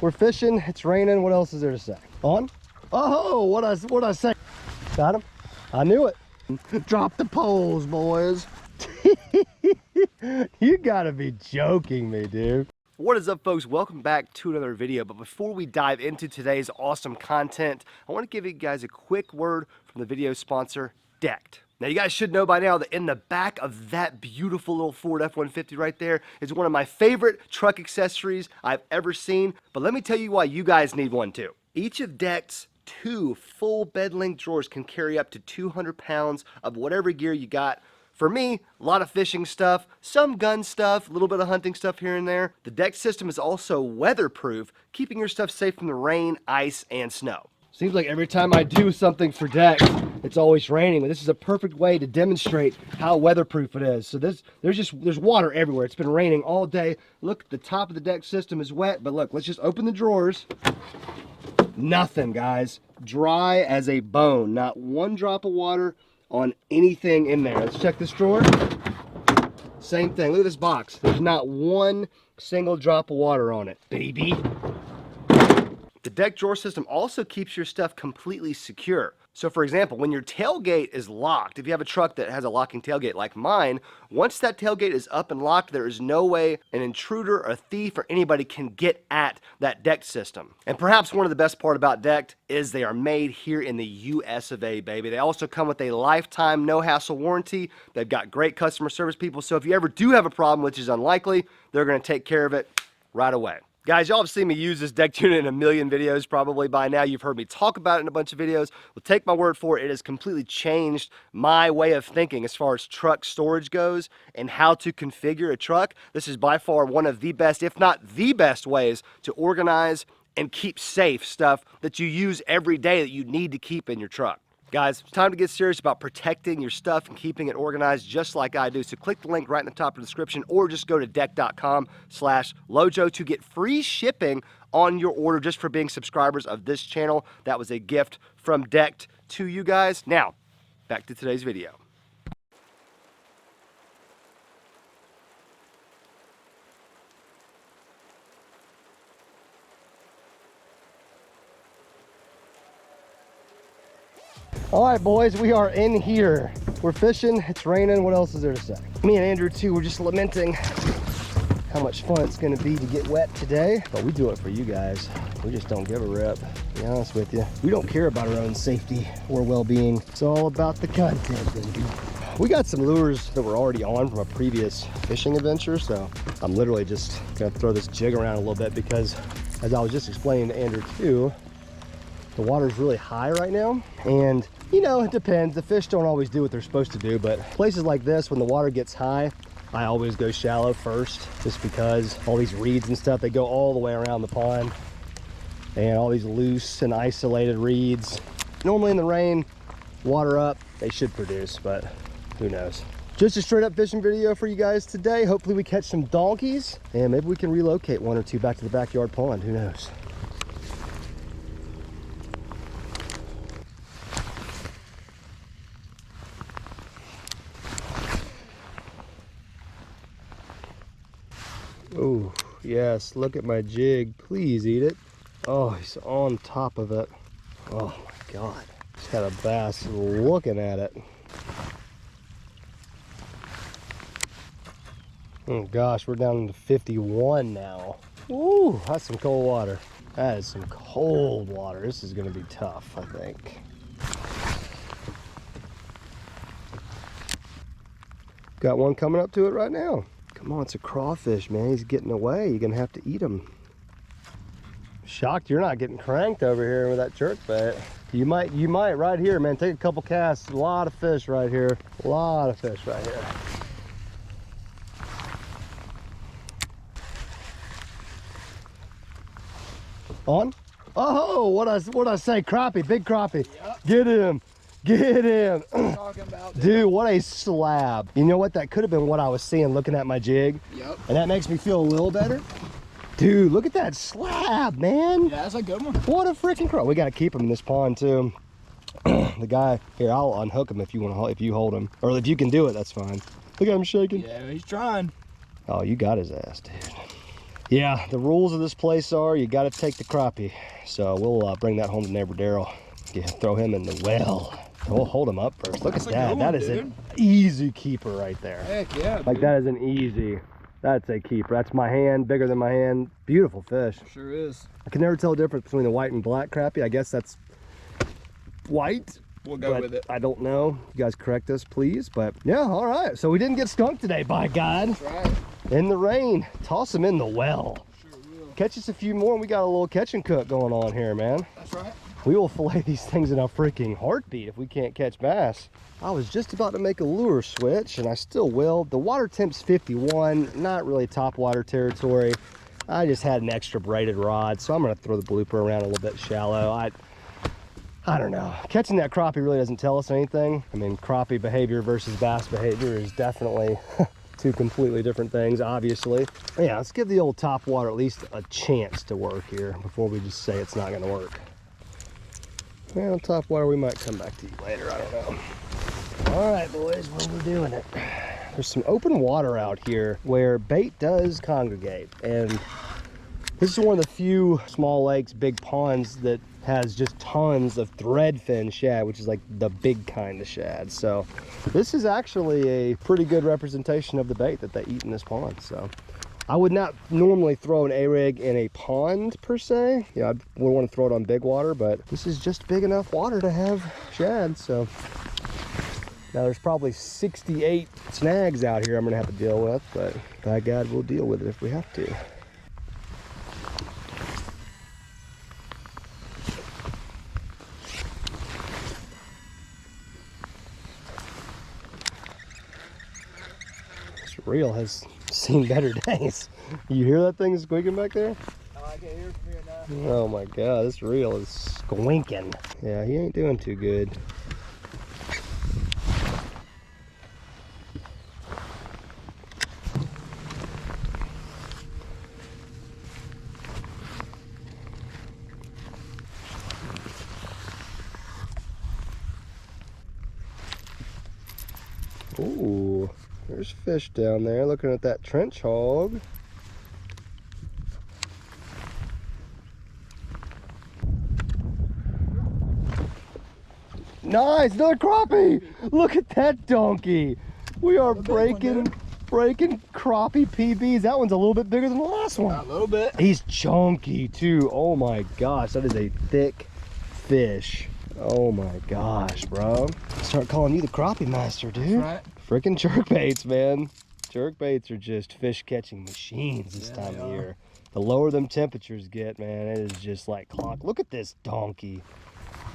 We're fishing. It's raining. What else is there to say? On? Oh, what I say? Got him. I knew it. Drop the poles, boys. You gotta be joking me, dude. What is up, folks? Welcome back to another video. But before we dive into today's awesome content, I want to give you guys a quick word from the video sponsor, Decked. Now, you guys should know by now that in the back of that beautiful little Ford F-150 right there is one of my favorite truck accessories I've ever seen. But let me tell you why you guys need one too. Each of Decked's 2 full bed-length drawers can carry up to 200 pounds of whatever gear you got. For me, a lot of fishing stuff, some gun stuff, a little bit of hunting stuff here and there. The Decked system is also weatherproof, keeping your stuff safe from the rain, ice, and snow. Seems like every time I do something for Decked, it's always raining. But this is a perfect way to demonstrate how weatherproof it is. So there's water everywhere. It's been raining all day. Look, the top of the Decked system is wet, but look, let's just open the drawers. Nothing, guys. Dry as a bone. Not one drop of water on anything in there. Let's check this drawer. Same thing. Look at this box. There's not one single drop of water on it, baby. The Decked drawer system also keeps your stuff completely secure. So for example, when your tailgate is locked, if you have a truck that has a locking tailgate like mine, once that tailgate is up and locked, there is no way an intruder, a thief, or anybody can get at that Decked system. And perhaps one of the best part about Decked is they are made here in the US of A, baby. They also come with a lifetime no-hassle warranty. They've got great customer service people, so if you ever do have a problem, which is unlikely, they're gonna take care of it right away. Guys, y'all have seen me use this Decked unit in a million videos probably by now. You've heard me talk about it in a bunch of videos. Well, take my word for it, it has completely changed my way of thinking as far as truck storage goes and how to configure a truck. This is by far one of the best, if not the best ways to organize and keep safe stuff that you use every day that you need to keep in your truck. Guys, it's time to get serious about protecting your stuff and keeping it organized just like I do. So click the link right in the top of the description or just go to deck.com/LOJO to get free shipping on your order just for being subscribers of this channel. That was a gift from Decked to you guys. Now, back to today's video. All right, boys, we are in here. We're fishing, it's raining. What else is there to say? Me and Andrew, too, we're just lamenting how much fun it's gonna be to get wet today. But we do it for you guys. We just don't give a rip, to be honest with you. We don't care about our own safety or well-being. It's all about the content, baby. We got some lures that were already on from a previous fishing adventure, so I'm literally just gonna throw this jig around a little bit because, as I was just explaining to Andrew, too, the water's really high right now, and you know, it depends. The fish don't always do what they're supposed to do, but places like this, when the water gets high, I always go shallow first, just because all these reeds and stuff, they go all the way around the pond, and all these loose and isolated reeds. Normally in the rain, water up, they should produce, but who knows. Just a straight up fishing video for you guys today. Hopefully we catch some donkeys, and maybe we can relocate 1 or 2 back to the backyard pond, who knows. Oh, yes, look at my jig. Please eat it. Oh, he's on top of it. Oh my God. Just had a bass looking at it. Oh gosh, we're down to 51 now. Ooh, that's some cold water. That is some cold water. This is gonna be tough, I think. Got one coming up to it right now. Come on, it's a crawfish, man. He's getting away. You're gonna have to eat him. Shocked you're not getting cranked over here with that jerkbait. You might right here, man. Take a couple casts. A lot of fish right here. A lot of fish right here. On? Oh, what I say? Crappie, big crappie. Yep. Get him. Get him. Dude, what a slab. You know what? That could have been what I was seeing looking at my jig. Yep. And that makes me feel a little better. Dude, look at that slab, man. Yeah, that's a good one. What a freaking crow. We got to keep him in this pond, too. The guy, here, I'll unhook him if you want to, if you hold him. Or if you can do it, that's fine. Look at him shaking. Yeah, he's trying. Oh, you got his ass, dude. Yeah, the rules of this place are you got to take the crappie. So we'll bring that home to neighbor Darrel. Throw him in the well. We'll hold him up first. Look at that. That is an easy keeper right there. Heck yeah, like dude. That is an easy. That's a keeper. That's my hand, bigger than my hand. Beautiful fish. Sure is. I can never tell the difference between the white and black crappie. I guess that's white. We'll go with it. I don't know. You guys correct us, please. But yeah, all right. So we didn't get skunked today, by God. That's right. In the rain. Toss them in the well. Sure will. Catch us a few more, and we got a little catch and cook going on here, man. That's right. We will fillet these things in a freaking heartbeat if we can't catch bass. I was just about to make a lure switch, and I still will. The water temp's 51, not really top water territory. I just had an extra braided rod, so I'm gonna throw the blooper around a little bit shallow. I don't know. Catching that crappie really doesn't tell us anything. I mean, crappie behavior versus bass behavior is definitely two completely different things, obviously. Yeah, let's give the old top water at least a chance to work here before we just say it's not gonna work. Well, top water, we might come back to you later, I don't know. All right, boys, well, we're doing it. There's some open water out here where bait does congregate, and this is one of the few small lakes, big ponds that has just tons of threadfin shad, which is like the big kind of shad. So this is actually a pretty good representation of the bait that they eat in this pond. So I would not normally throw an A-rig in a pond per se. Yeah, I would want to throw it on big water, but this is just big enough water to have shad. So now there's probably 68 snags out here I'm gonna have to deal with, but by God, we'll deal with it if we have to. This reel has seen better days. You hear that thing squeaking back there? Oh, I can hear it from here now. Oh my God, this reel is squinking. Yeah, he ain't doing too good. Ooh, there's fish down there looking at that trench hog. Nice, another crappie. Look at that donkey. We are breaking crappie PBs. That one's a little bit bigger than the last one. A little bit. He's chunky too. Oh my gosh, that is a thick fish. Oh my gosh, bro. Start calling you the crappie master, dude. That's right. Freaking jerkbaits, man. Jerkbaits are just fish catching machines this time of year. The lower them temperatures get, man, it is just like clock. Look at this donkey.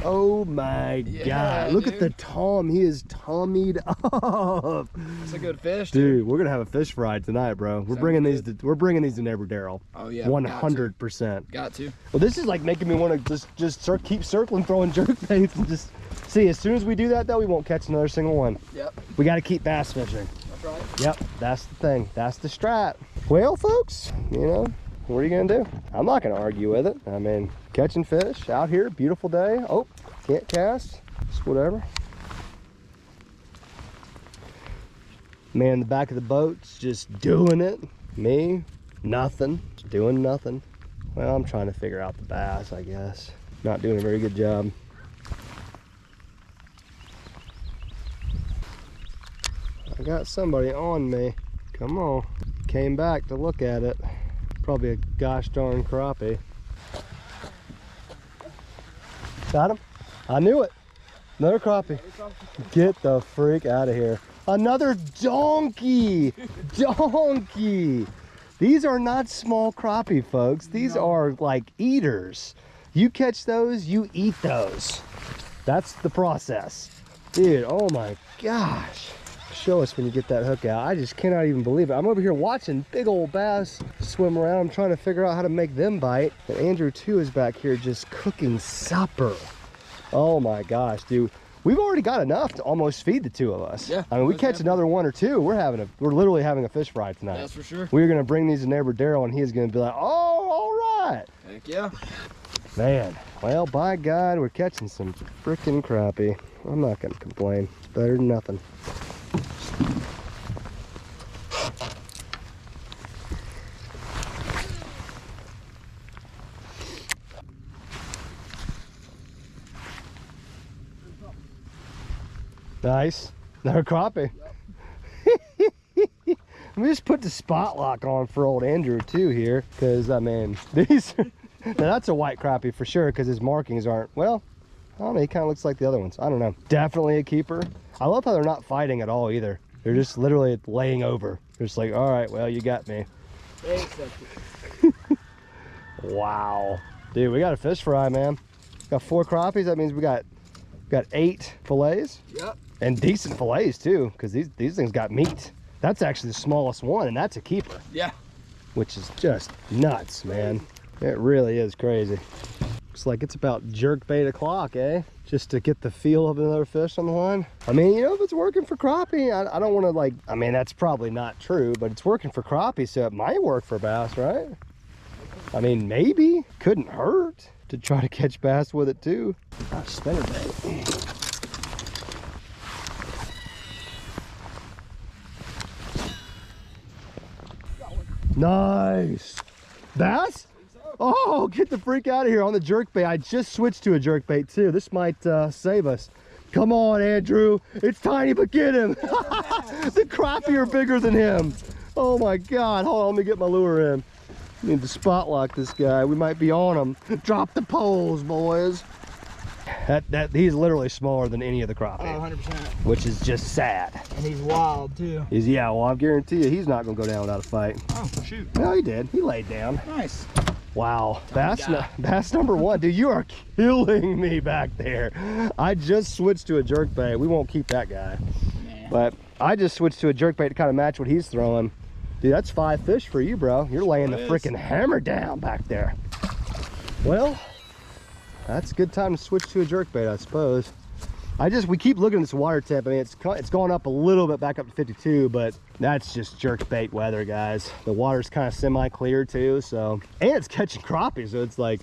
Oh my God. Look at the tom. He is tommied up. It's a good fish, dude. We're gonna have a fish fry tonight, bro. We're bringing these to neighbor Darrel. Oh yeah. 100%. Got to. Well, this is like making me want to just keep circling, throwing jerkbaits, and just see. As soon as we do that, though, we won't catch another single one. Yep. We got to keep bass fishing. That's right. Yep. That's the thing. That's the strat. Well, folks, you know, what are you gonna do? I'm not gonna argue with it. I mean, catching fish out here, beautiful day. Oh, can't cast. Just whatever. Man in the back of the boat's just doing it. Me, nothing. Just doing nothing. Well, I'm trying to figure out the bass, I guess. Not doing a very good job. I got somebody on me. Come on. Came back to look at it. Probably a gosh darn crappie. Got him? I knew it. Another crappie. Get the freak out of here. Another donkey. Donkey. These are not small crappie, folks. These are like eaters. You catch those, you eat those. That's the process. Dude, oh my gosh. Show us when you get that hook out. I just cannot even believe it. I'm over here watching big old bass swim around. I'm trying to figure out how to make them bite. And Andrew too is back here just cooking supper. Oh my gosh, dude. We've already got enough to almost feed the two of us. Yeah. I mean, we catch another one or two. We're literally having a fish fry tonight. That's for sure. We're gonna bring these to neighbor Darrel, and he's gonna be like, oh, all right. Heck yeah. Man, well, by God, we're catching some freaking crappie. I'm not gonna complain. It's better than nothing. Nice. Another crappie. Yep. Let me just put the spot lock on for old Andrew too here, because I mean, these are, now that's a white crappie for sure, because his markings aren't, well, I don't know, he kind of looks like the other ones. I don't know. Definitely a keeper. I love how they're not fighting at all either. They're just literally laying over. They're just like, all right, well, you got me. Wow. Dude, we got a fish fry, man. Got 4 crappies. That means we got 8 fillets. Yep. And decent fillets too, because these things got meat. That's actually the smallest one, and that's a keeper. Yeah. Which is just nuts, man. It really is crazy. Looks like it's about jerkbait o'clock, eh? Just to get the feel of another fish on the line. I mean, you know, if it's working for crappie, I don't want to like, I mean, that's probably not true, but it's working for crappie, so it might work for bass, right? I mean, maybe. Couldn't hurt to try to catch bass with it too. Spinnerbait. Nice. Bass? Oh, get the freak out of here on the jerkbait. I just switched to a jerkbait too. This might save us. Come on, Andrew. It's tiny, but get him. The crappie are bigger than him. Oh my God. Hold on, let me get my lure in. Need to spot lock this guy. We might be on him. Drop the poles, boys. He's literally smaller than any of the crappie. Oh, 100%. Which is just sad. And he's wild too. Yeah, well, I guarantee you he's not gonna go down without a fight. Oh, shoot. No, he did. He laid down. Nice. Wow, bass number 1. Dude, you are killing me back there. I just switched to a jerkbait. We won't keep that guy. Man. But I just switched to a jerkbait to kind of match what he's throwing. Dude, that's 5 fish for you, bro. You're laying the freaking hammer down back there. Well, that's a good time to switch to a jerkbait, I suppose. We keep looking at this water temp. I mean, it's going up a little bit back up to 52, but that's just jerkbait weather, guys. The water's kind of semi-clear too, so, and it's catching crappie, so it's like,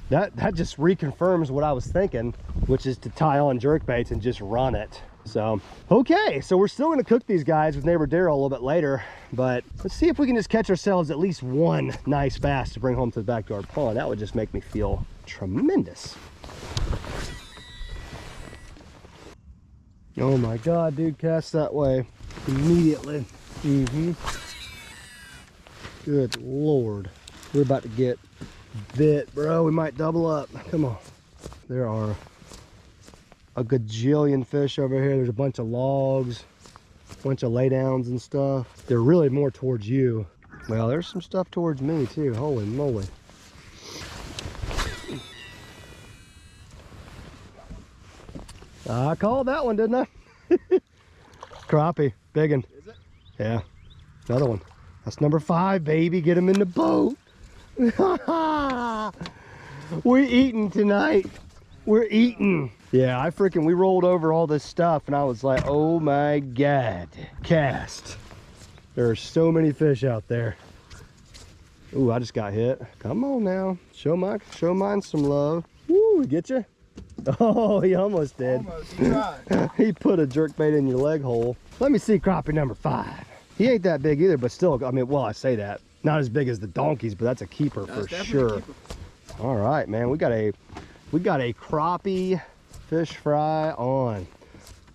that just reconfirms what I was thinking, which is to tie on jerkbaits and just run it. So, okay, so we're still gonna cook these guys with neighbor Darrel a little bit later, but let's see if we can just catch ourselves at least one nice bass to bring home to the backyard pond. That would just make me feel tremendous. Oh my God, dude, cast that way immediately. Good Lord. We're about to get bit, bro. We might double up. Come on. There are a gajillion fish over here. There's a bunch of logs, a bunch of laydowns and stuff. They're really more towards you. Well, there's some stuff towards me too. Holy moly. I called that one, didn't I? Crappie, big one. Is it? Yeah, another one. That's number 5, baby. Get him in the boat. We're eating tonight. We're eating. Yeah, we rolled over all this stuff and I was like, oh my God. Cast. There are so many fish out there. Ooh, I just got hit. Come on now. Show mine some love. Woo, get you? Oh, he almost did. Almost, he tried. He put a jerkbait in your leg hole. Let me see crappie number 5. He ain't that big either, but still, I mean, well, I say that. Not as big as the donkeys, but that's a keeper for sure. All right, man, we got a crappie fish fry on.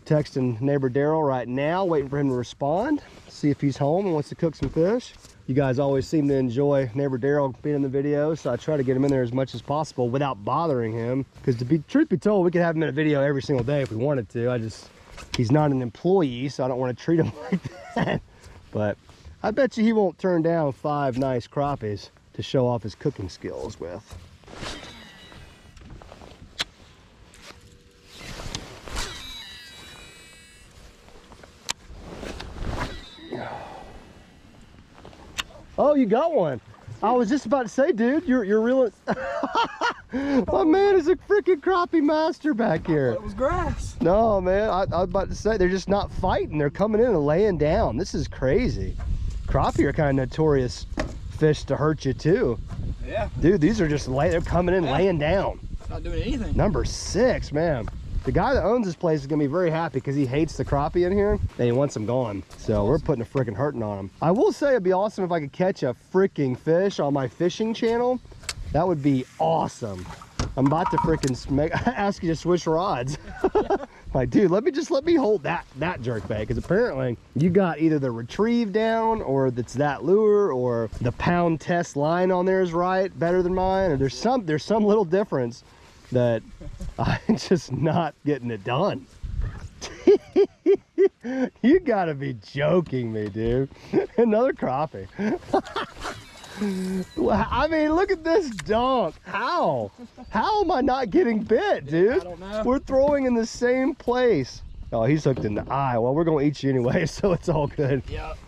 Texting neighbor Darrel right now, waiting for him to respond. See if he's home and wants to cook some fish. You guys always seem to enjoy neighbor Darrel being in the video, so I try to get him in there as much as possible without bothering him. Because truth be told, we could have him in a video every single day if we wanted to. He's not an employee, so I don't want to treat him like that. But I bet you he won't turn down 5 nice crappies to show off his cooking skills with. Oh, you got one. I was just about to say, dude, you're reeling. My man is a freaking crappie master back here. It was grass. No, man, I was about to say, they're just not fighting. They're coming in and laying down. This is crazy. Crappie are kind of notorious fish to hurt you too. Yeah. Dude, these are just they're coming in laying down. Not doing anything. Number 6, man. The guy that owns this place is gonna be very happy because he hates the crappie in here and he wants them gone. So we're putting a freaking hurting on him. I will say it'd be awesome if I could catch a freaking fish on my fishing channel. That would be awesome. I'm about to freaking ask you to switch rods. Like, dude, let me hold that jerkbait, because apparently you got either the retrieve down, or that's that lure, or the pound test line on there is right, better than mine, or there's some little difference that I'm just not getting it done. You gotta be joking me, dude. Another crappie. I mean, look at this dunk. How am I not getting bit, dude? I don't know. We're throwing in the same place. Oh, he's hooked in the eye. Well, we're gonna eat you anyway, so it's all good. Yep.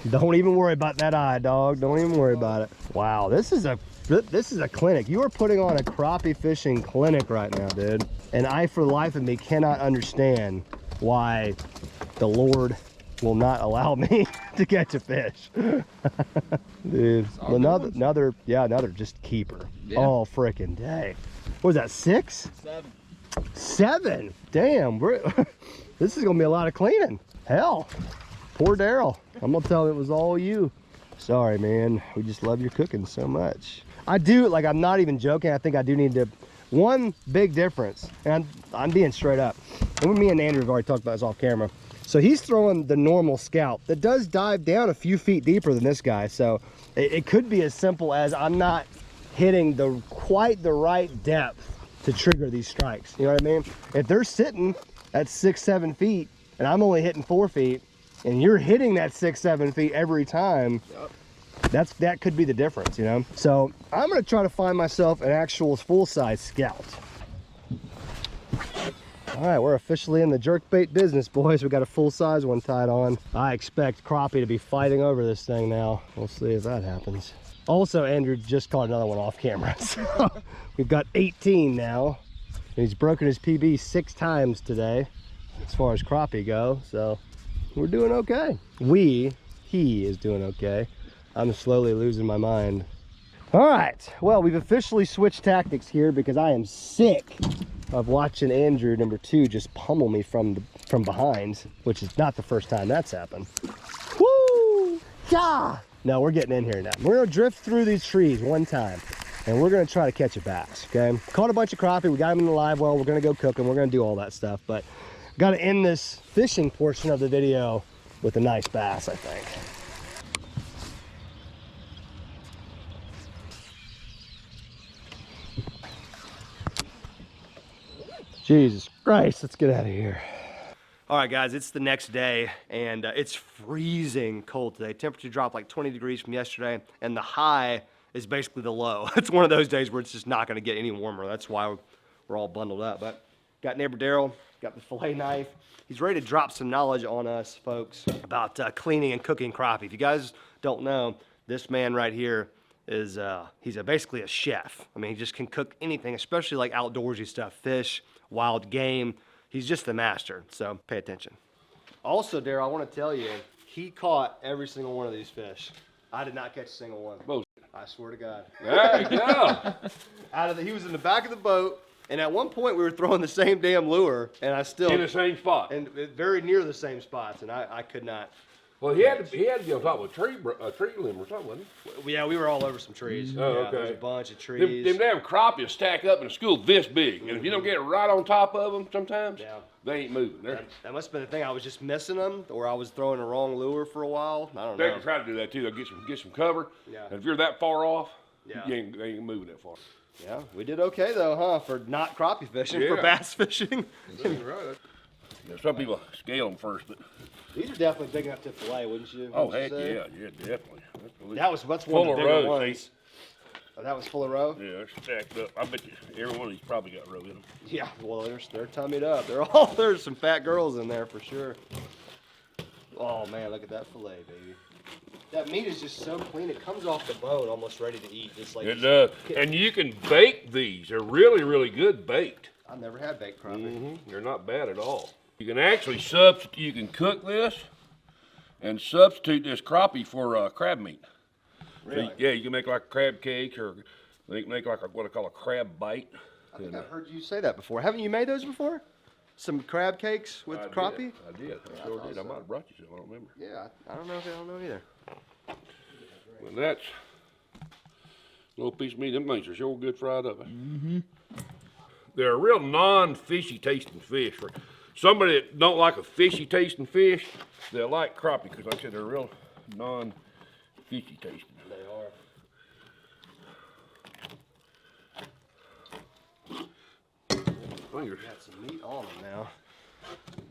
Don't even worry about that eye, dog. Don't even worry about it. Wow, this is a clinic. You are putting on a crappie fishing clinic right now, dude. And I, for the life of me, cannot understand why the Lord will not allow me to catch a fish. Dude, another just keeper. Yeah. All freaking day. What was that, 6? 7. 7? Damn, this is gonna be a lot of cleaning. Hell, poor Darrel. I'm gonna tell him it was all you. Sorry, man. We just love your cooking so much. I do, like, I'm not even joking. I think I do need to, one big difference, and I'm being straight up. And me and Andrew have already talked about this off camera. So he's throwing the normal scalp that does dive down a few feet deeper than this guy. So it could be as simple as I'm not hitting quite the right depth to trigger these strikes. You know what I mean? If they're sitting at 6-7 feet and I'm only hitting 4 feet, and you're hitting that 6-7 feet every time, Yep. that could be the difference, you know? So I'm gonna try to find myself an actual full-size scout. All right, we're officially in the jerkbait business, boys. We got a full-size one tied on. I expect crappie to be fighting over this thing now. We'll see if that happens. Also, Andrew just caught another one off camera. So we've got 18 now. And he's broken his PB 6 times today, as far as crappie go. So we're doing okay. He is doing okay. I'm slowly losing my mind. All right, well, we've officially switched tactics here because I am sick of watching Andrew, number 2, just pummel me from behind, which is not the first time that's happened. Woo! Yeah! No, we're getting in here now. We're gonna drift through these trees one time, and we're gonna try to catch a bass, okay? Caught a bunch of crappie, we got them in the live well, we're gonna go cook them, we're gonna do all that stuff, but gotta end this fishing portion of the video with a nice bass, I think. Jesus Christ, let's get out of here. All right, guys, it's the next day, and it's freezing cold today. Temperature dropped like 20 degrees from yesterday, and the high is basically the low. It's one of those days where it's just not gonna get any warmer. That's why we're all bundled up. But got neighbor Darrel, got the fillet knife. He's ready to drop some knowledge on us, folks, about cleaning and cooking crappie. If you guys don't know, this man right here is, he's basically a chef. I mean, he just can cook anything, especially like outdoorsy stuff, fish, wild game. He's just the master, so pay attention. Also, Darrel, I want to tell you, he caught every single one of these fish. I did not catch a single one. Bullshit. I swear to God. There you go. He was in the back of the boat, and at one point we were throwing the same damn lure, and I still... In the same spot. And very near the same spots, and I could not. Well, he had to get on top of a tree limb or something, wasn't he? Yeah, we were all over some trees. Oh, yeah, okay. There's a bunch of trees. Them damn crappie stack up in a school this big, and if you don't get right on top of them sometimes, Yeah. they ain't moving. That must have been the thing. I was just missing them, or I was throwing the wrong lure for a while. I don't They know. can try to do that too. They'll get some cover. Yeah. And if you're that far off, Yeah. they ain't moving that far. Yeah, we did okay though, huh? For not crappie fishing, for Yeah. bass fishing. Right. Yeah, some people scale them first, but These are definitely big enough to fillet, wouldn't you? oh Wouldn't you heck say? yeah, definitely. That's one Full of the of bigger roe, ones. see? Oh, that was full of roe? Yeah, they're stacked up. I bet you every one of these probably got roe in them. Yeah, well, they're tummied up. There's some fat girls in there for sure. Oh man, look at that fillet, baby. That meat is just so clean. It comes off the bone almost ready to eat. Just like It does. And you can bake these. They're really, really good baked. I've never had baked crappie. They're not bad at all. You can actually substitute, you can cook this and substitute this crappie for crab meat. Really? So, yeah, you can make like crab cakes, or you can make like what I call a crab bite. I think I've heard you say that before. Haven't you made those before? Some crab cakes with crappie? I did. I sure did. I might have brought you some. I don't remember. Yeah, I don't know either. Well, that's a little piece of meat. Them things are sure good fried up. They're a real non-fishy tasting fish. somebody that don't like a fishy tasting fish, they'll like crappie because like I said, they're real non-fishy tasting. They are. Fingers. Got some meat on them now.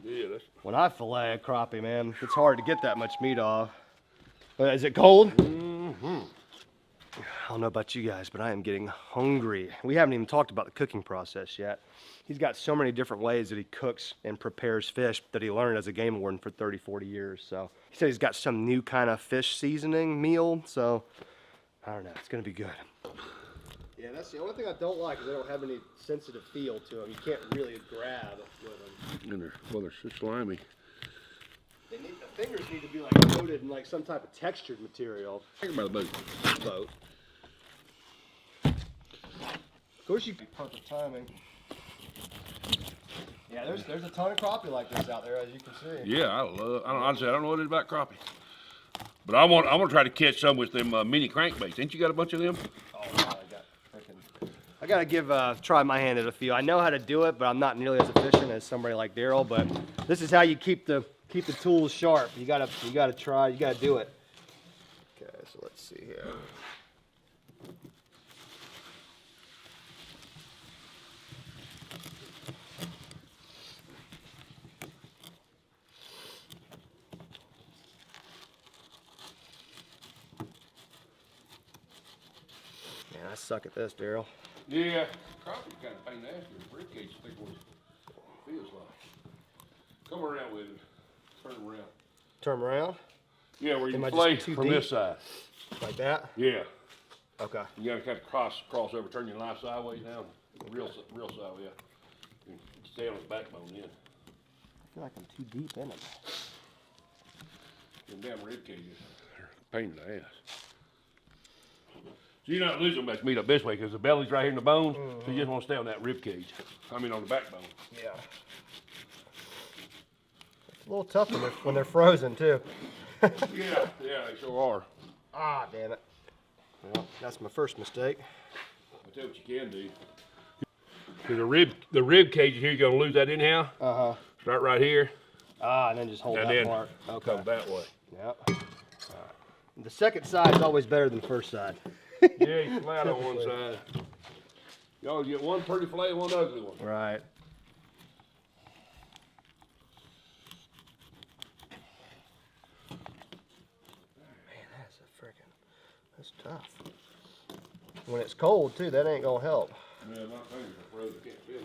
Yeah, that's. When I fillet a crappie, man, it's hard to get that much meat off. Is it cold? Mm-hmm. I don't know about you guys, but I am getting hungry. We haven't even talked about the cooking process yet. He's got so many different ways that he cooks and prepares fish that he learned as a game warden for 30, 40 years. So he said he's got some new kind of fish seasoning meal. So I don't know, it's gonna be good. Yeah, that's the only thing I don't like is they don't have any sensitive feel to them. You can't really grab with them. And they're so slimy. The fingers need to be like coated in like some type of textured material. Think about the boat. Of course you could perfect timing. Yeah, there's a ton of crappie like this out there, as you can see. Yeah, I don't know what it is about crappie. But I'm gonna try to catch some with them mini crankbaits. Ain't you got a bunch of them? Oh, God, I gotta give try my hand at a few. I know how to do it, but I'm not nearly as efficient as somebody like Darrel. But this is how you keep the tools sharp. You gotta try. You gotta do it. Okay, so let's see here. Man, I suck at this, Darrel. Yeah, crappie's kind of pain in the ass. Your ribcage is thick what it feels like. Come around with it. Turn around. Turn around? Yeah, where you Am I play just too from deep? this side. Like that? Yeah. Okay. You gotta kind of cross over, turn your knife sideways down. Real sideways, yeah. And stay on the backbone then. I feel like I'm too deep in it. Them damn rib cages are a pain in the ass. So you're not losing much meat up this way because the belly's right here in the bone, so you just want to stay on that rib cage. I mean on the backbone. Yeah. It's a little tough when they're frozen too. Yeah, they sure are. Ah, damn it. Well, that's my first mistake. I'll tell you what you can do. Because the rib cage here, you're gonna lose that inhale. Uh-huh. Start right here. Ah, and then just hold And that then part. Okay. come that way. Yep. The second side is always better than the first side. Yeah, you flat on one side. You always get one pretty fillet and one ugly one. Right. Man, that's tough. When it's cold too, that ain't gonna help. Yeah, my fingers are frozen. I can't feel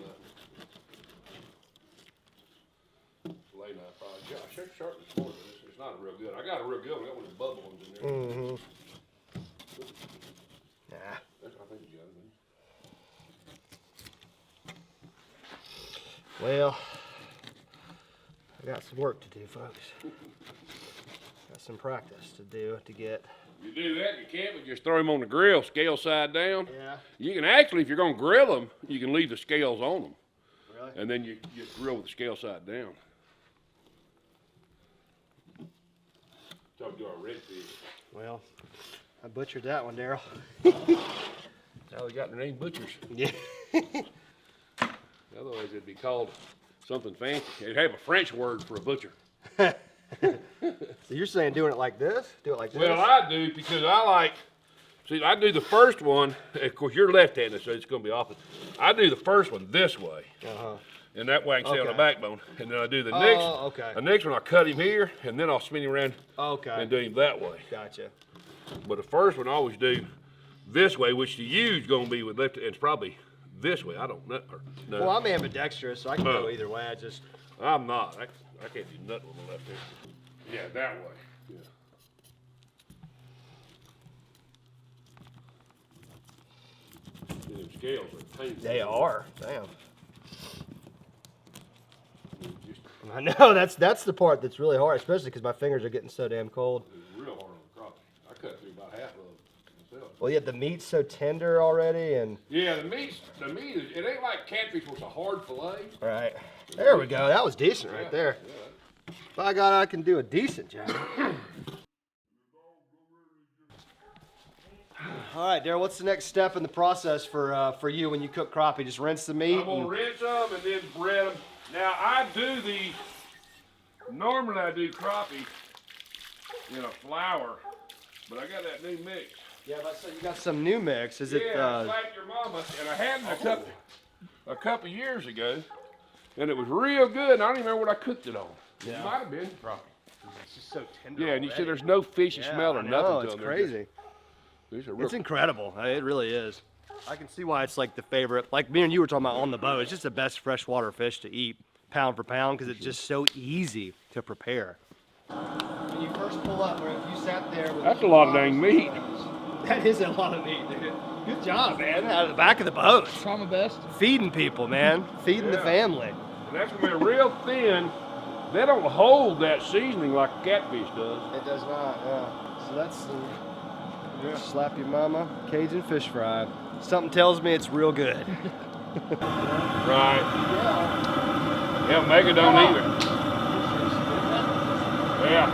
nothing. Fillet knife, probably. Gosh, that's sharp this morning. It's not real good. I got a real good one. I got one of the bubble ones in there. Mm-hmm. Nah. That's, I think you got it. Well, I got some work to do, folks. Got some practice to do to get. You do that, you can't, but just throw them on the grill, scale side down. Yeah. You can actually, if you're going to grill them, you can leave the scales on them. Really? And then you just grill with the scale side down. So we do our red fish. Well, I butchered that one, Darrel. Now we got their name butchers. Yeah. Otherwise it'd be called something fancy. It'd have a French word for a butcher. So you're saying doing it like this? Do it like this? Well, I do because I like, see, I do the first one, of course you're left-handed, so it's going to be opposite. I do the first one this way. Uh-huh. And that way I can stay on the Okay. backbone. And then I do the okay. next one, I'll cut him here, and then I'll spin him around Okay. and do him that way. Gotcha. But the first one I always do this way, which the U's going to be with left, it's probably this way. I don't know. No. Well, I'm ambidextrous, so I can go either way. I just. I'm not. I can't do nothing with my left hand. Yeah, that way. Yeah. Them scales are painful. They are. Damn. Just I know that's the part that's really hard, especially because my fingers are getting so damn cold. it's real hard on the crappie. I cut through about half of it myself. Well, yeah, the meat's so tender already, and. Yeah, the meat is, it ain't like catfish where it's a hard fillet. Right. There we go. That was decent right there. Yeah. By God, I can do a decent job. All right, Darrell, what's the next step in the process for you when you cook crappie? Just rinse the meat? I'm gonna rinse them and then bread them. Now I do these, normally I do crappie in a flour, but I got that new mix. Yeah, but so you got some new mix. Is it? Yeah, it's like your mama, and I had it a couple years ago, and it was real good. And I don't even remember what I cooked it on. Yeah. It might have been crappie. It's just so tender. Yeah, and you said there's no fishy smell or nothing. No, to it's them. crazy. It's Incredible. It really is. I can see why it's like the favorite. Like me and you were talking about on the boat. It's just the best freshwater fish to eat, pound for pound, because it's just so easy to prepare. When you first pull up, or if you sat there with That's a lot of dang meat. That is a lot of meat, dude. Good job, man. Out of the back of the boat. Try my best. Feeding people, man. Feeding the family. And that's gonna be real thin. They don't hold that seasoning like a catfish does. It does not, yeah. So that's slap your mama, Cajun fish fry. Something tells me it's real good. Right. Yeah, Mega don't either. Yeah.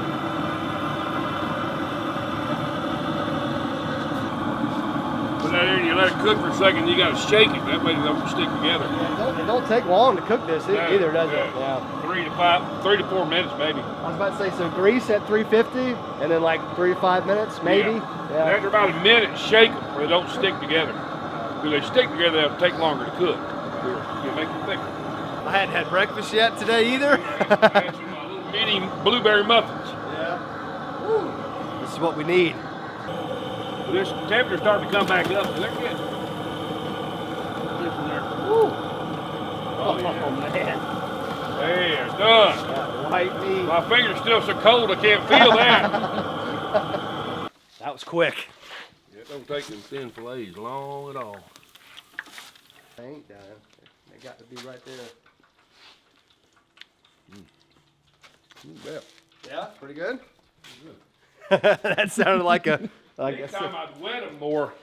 Put that in and you let it cook for a second, you gotta shake it. That way it don't stick together. It don't take long to cook this either, does it? Yeah. 3 to 4 minutes maybe. I was about to say, so grease at 350 and then like 3 to 5 minutes maybe? Yeah. After about a minute, shake them or they don't stick together. If they stick together, they'll take longer to cook. You'll make them thicker. I hadn't had breakfast yet today either. Had some little mini blueberry muffins. Yeah. Ooh. This is what we need. This temperature's starting to come back up, so they're good. Oh, man. There, done. That white meat. My finger's still so cold I can't feel that. That was quick. It don't take them thin fillets long at all. They ain't done. They got to be right there. Yeah, pretty good. That sounded like a. Next time I'd wet them more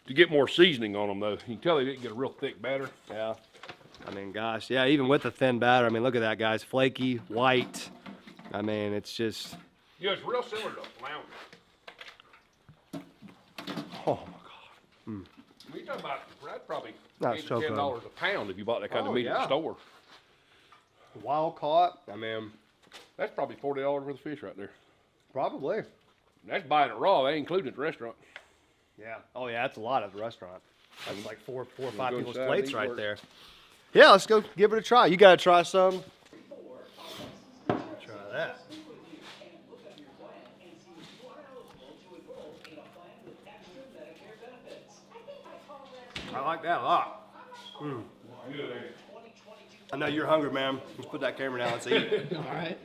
to get more seasoning on them, though. You can tell they didn't get a real thick batter. Yeah. I mean, gosh, yeah, even with the thin batter, I mean, look at that, guys. Flaky, white. I mean, it's just. Yeah, it's real similar to a flounder. Oh, my God. When you're talking about, that's probably That's $8 so to good. $10 a pound if you bought that kind of Oh, meat at the yeah. store. Wild caught. I mean, That's probably $40 worth of fish right there. probably. That's buying it raw. They ain't including it at the restaurant. Yeah. Oh, yeah, that's a lot at the restaurant. That's like four or five go people's inside plates and eat right work. there. Yeah, let's go give it a try. You got to try some. Try that. I like that a lot. Good, ain't it? I know you're hungry, man. Let's put that camera down. Let's eat. All right.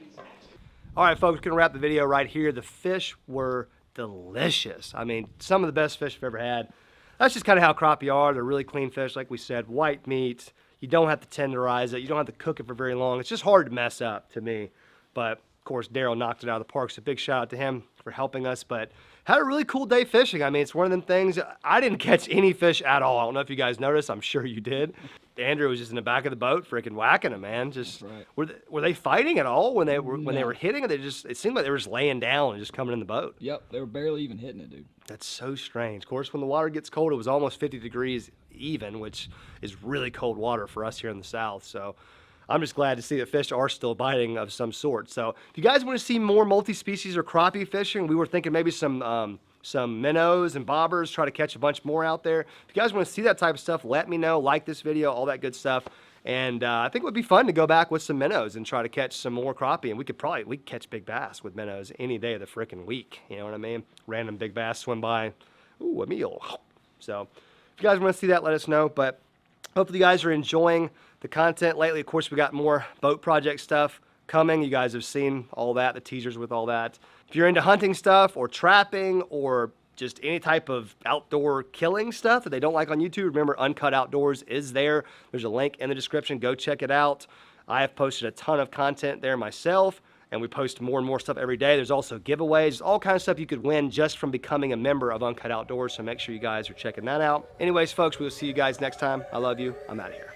All right, folks, gonna wrap the video right here. The fish were delicious. I mean, some of the best fish I've ever had. That's just kind of how crappie are. They're really clean fish, like we said, white meat. You don't have to tenderize it. You don't have to cook it for very long. It's just hard to mess up to me. But of course, Darrell knocked it out of the park. So big shout out to him for helping us. But had a really cool day fishing. I mean, it's one of them things. I didn't catch any fish at all. I don't know if you guys noticed. I'm sure you did. Andrew was just in the back of the boat, freaking whacking them, man. Just right. were they fighting at all when they were hitting? Or they just, it seemed like they were just laying down and just coming in the boat. Yep, they were barely even hitting it, dude. That's so strange. Of course, when the water gets cold, it was almost 50 degrees even, which is really cold water for us here in the South. So I'm just glad to see that fish are still biting of some sort. So if you guys want to see more multi-species or crappie fishing, we were thinking maybe some minnows and bobbers, try to catch a bunch more out there. If you guys want to see that type of stuff, let me know. Like this video, all that good stuff. And I think it would be fun to go back with some minnows and try to catch some more crappie. And we could catch big bass with minnows any day of the freaking week. You know what I mean? Random big bass swim by. Ooh, a meal. So if you guys want to see that, let us know. But hopefully you guys are enjoying the content lately. Of course, we got more boat project stuff coming. You guys have seen all that, the teasers with all that. If you're into hunting stuff or trapping or just any type of outdoor killing stuff that they don't like on YouTube, remember Uncut Outdoors is there. There's a link in the description. Go check it out. I have posted a ton of content there myself, and we post more and more stuff every day. There's also giveaways, all kinds of stuff you could win just from becoming a member of Uncut Outdoors, so make sure you guys are checking that out. Anyways, folks, we'll see you guys next time. I love you. I'm out of here.